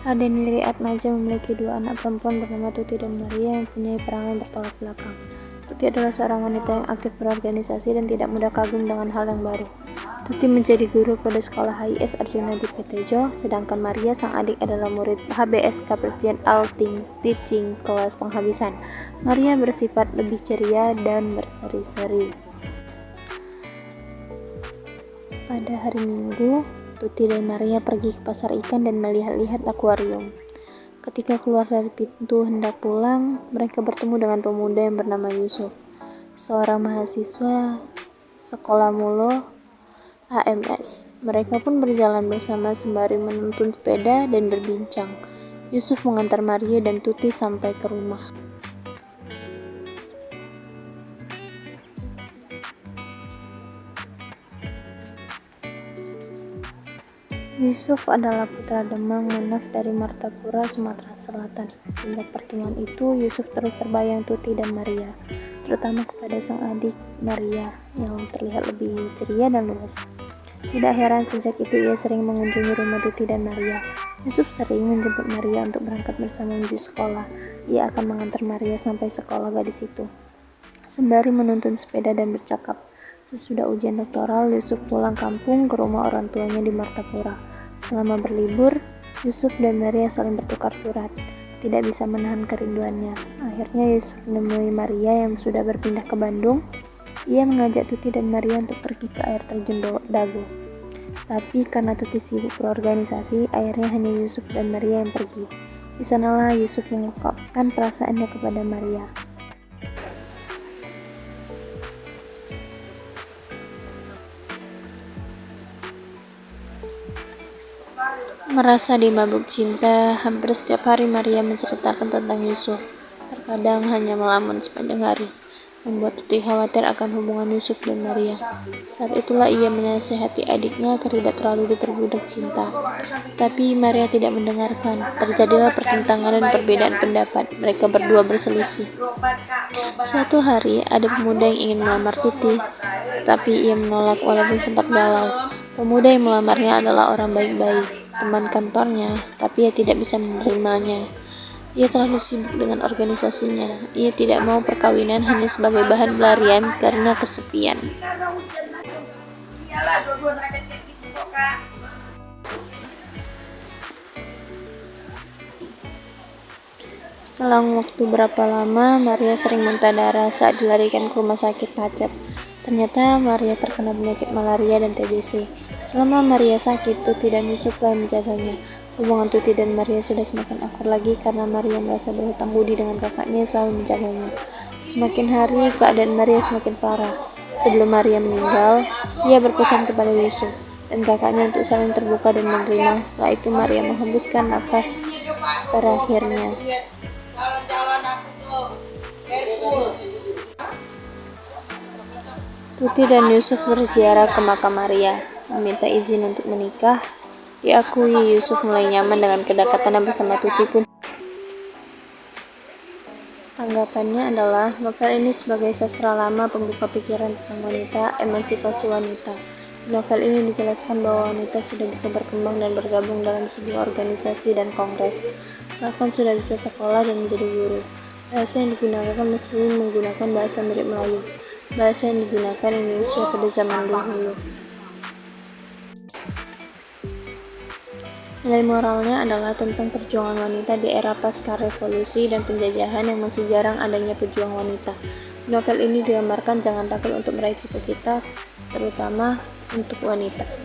Raden Iri Atmaja memiliki dua anak perempuan bernama Tuti dan Maria yang mempunyai perangai bertolak belakang. Tuti adalah seorang wanita yang aktif berorganisasi dan tidak mudah kagum dengan hal yang baru. Tuti menjadi guru pada sekolah HIS Arjuna di Petejo, sedangkan Maria sang adik adalah murid HBS Kapritian Altings Teaching kelas penghabisan. Maria bersifat lebih ceria dan berseri-seri. Pada hari Minggu, Tuti dan Maria pergi ke pasar ikan dan melihat-lihat akuarium. Ketika keluar dari pintu hendak pulang, mereka bertemu dengan pemuda yang bernama Yusuf, seorang mahasiswa sekolah Mulo AMS. Mereka pun berjalan bersama sembari menuntun sepeda dan berbincang. Yusuf mengantar Maria dan Tuti sampai ke rumah. Yusuf adalah putra Demang Manaf dari Martapura, Sumatera Selatan. Sejak pertemuan itu, Yusuf terus terbayang Tuti dan Maria, terutama kepada sang adik Maria yang terlihat lebih ceria dan luas. Tidak heran sejak itu ia sering mengunjungi rumah Tuti dan Maria. Yusuf sering menjemput Maria untuk berangkat bersama menuju sekolah. Ia akan mengantar Maria sampai sekolah gadis itu, sembari menuntun sepeda dan bercakap. Sesudah ujian doktoral, Yusuf pulang kampung ke rumah orang tuanya di Martapura. Selama berlibur, Yusuf dan Maria saling bertukar surat. Tidak bisa menahan kerinduannya. Akhirnya Yusuf menemui Maria yang sudah berpindah ke Bandung. Ia mengajak Tuti dan Maria untuk pergi ke air terjun Dago. Tapi karena Tuti sibuk berorganisasi, akhirnya hanya Yusuf dan Maria yang pergi. Di sanalah Yusuf mengungkapkan perasaannya kepada Maria. Merasa dimabuk cinta, hampir setiap hari Maria menceritakan tentang Yusuf. Terkadang hanya melamun sepanjang hari, membuat Tuti khawatir akan hubungan Yusuf dan Maria. Saat itulah ia menasihati adiknya agar tidak terlalu diperbudak cinta. Tapi Maria tidak mendengarkan. Terjadilah pertentangan dan perbedaan pendapat. Mereka berdua berselisih. Suatu hari, ada pemuda yang ingin melamar Tuti, tapi ia menolak walaupun sempat galau. Pemuda yang melamarnya adalah orang baik-baik, teman kantornya, tapi ia tidak bisa menerimanya. Ia terlalu sibuk dengan organisasinya. Ia tidak mau perkawinan hanya sebagai bahan pelarian karena kesepian. Selang waktu berapa lama, Maria sering muntah darah saat dilarikan ke rumah sakit Pacet. Ternyata Maria terkena penyakit malaria dan TBC. Selama Maria sakit, Tuti dan Yusuf telah menjaganya. Hubungan Tuti dan Maria sudah semakin akur lagi karena Maria merasa berhutang budi dengan kakaknya yang selalu menjaganya. Semakin hari, keadaan Maria semakin parah. Sebelum Maria meninggal, ia berpesan kepada Yusuf dan kakaknya untuk saling terbuka dan menerima. Setelah itu Maria menghembuskan nafas terakhirnya. Tuti dan Yusuf berziarah ke makam Maria, meminta izin untuk menikah. Diakui Yusuf mulai nyaman dengan kedekatannya bersama Tuti pun. Tanggapannya adalah novel ini sebagai sastra lama pembuka pikiran tentang wanita, emansipasi wanita. Di novel ini dijelaskan bahwa wanita sudah bisa berkembang dan bergabung dalam sebuah organisasi dan kongres, bahkan sudah bisa sekolah dan menjadi guru. Bahasa yang digunakan masih menggunakan bahasa mirip Melayu, bahasa yang digunakan Indonesia pada zaman dahulu. Nilai moralnya adalah tentang perjuangan wanita di era pasca revolusi dan penjajahan yang masih jarang adanya pejuang wanita. Di novel ini digambarkan jangan takut untuk meraih cita-cita, terutama untuk wanita.